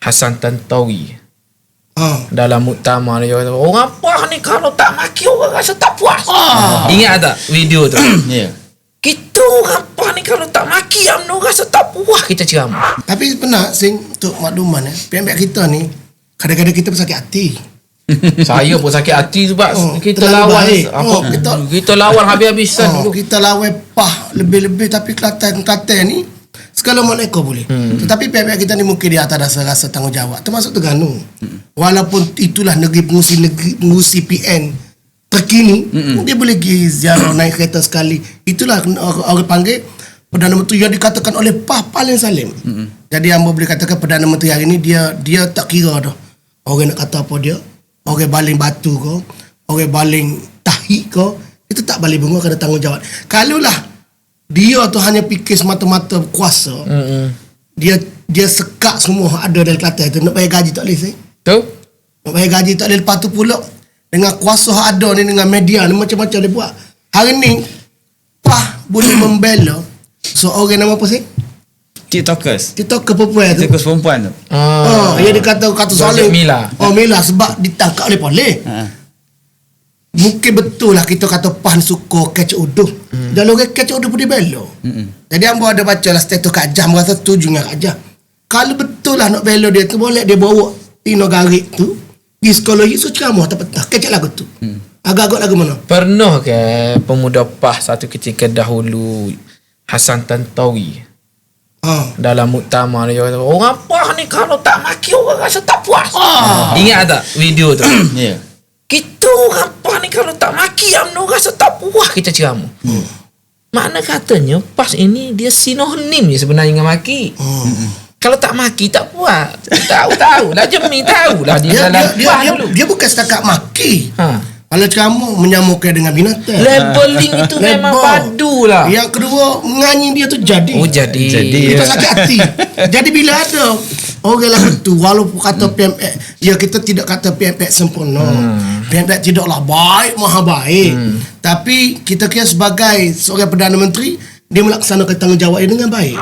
Hasan Tantowi dalam muktamar dia kata, orang PAH ni kalau tak maki orang rasa tak puas. Ingat tak video tu? Ya. Kita orang PAH ni kalau tak maki UMNO rasa tak puas kita ceramah. Tapi pernah Sing, untuk makluman pihak-pihak kita ni kadang-kadang kita bersakit hati. Saya pun sakit hati sebab kita terlalu lawan baik. kita lawan habis-habisan dulu. Kita lawan PAH lebih-lebih, tapi Kelantan ni segala makna kau boleh. Tetapi pihak-pihak kita ni mungkin di atas rasa tanggungjawab, termasuk Terengganu. Walaupun itulah negeri pengusi PN terkini, dia boleh pergi ziarah naik kereta sekali. Itulah orang panggil Perdana Menteri yang dikatakan oleh PAH paling salim. Jadi hamba boleh katakan Perdana Menteri hari ni dia tak kira dah orang nak kata apa dia, orang baling batu kau, orang baling tahi kau, itu tak balik bunga, kena tanggungjawab. Kalaulah dia tu hanya fikir semata-mata kuasa, dia sekak semua ada dalam Kelantan tu, nak bayar gaji tak boleh sih. Tu? Nak bayar gaji tak boleh. Lepas tu pula dengan kuasa ada ni, dengan media ni, macam-macam dia buat. Hari ni PAH boleh membela seorang nama apa sih? TikTokers Perempuan tu. TikTokers perempuan tu. Dia dikata soalan Mila. Mila sebab ditangkap oleh polis. Mungkin betul lah kita kata PAH suka catch uduh. Dan orang catch uduh pun dibela. Jadi hamba ada baca lah status Kak Jam, rasa setuju dengan Kak Jam. Kalau betul lah nak bela dia tu, boleh dia bawa Tino Garik tu di sekolah itu ceramah tak petah kecek lagu tu. Agak-agak lagu mana? Pernah ke pemuda PAH satu ketika dahulu, Hasan Tantowi dalam muktamar dia kata, orang PAH ni kalau tak maki orang rasa tak puas. Ingat tak video tu? Ya. Kita orang PAH ni kalau tak maki UMNO rasa tak puas kita ceramah. Makna katanya PAS ini dia sinonim je sebenarnya dengan maki. Kalau tak maki tak puas. Tahu lah Jemi, tahulah dia dalam PAS dulu. Dia bukan setakat maki. Kalau kamu menyamakan dengan binatang. Labeling itu memang padu lah. Yang kedua, menganyi dia tu jadi. Jadi. Kita sakit hati. Jadi bila ada orang lah betul, walaupun kata PMX, ya kita tidak kata PMX sempurna. PMX tidaklah baik, maha baik. Tapi kita kira sebagai seorang Perdana Menteri, dia melaksanakan tanggungjawabnya dengan baik.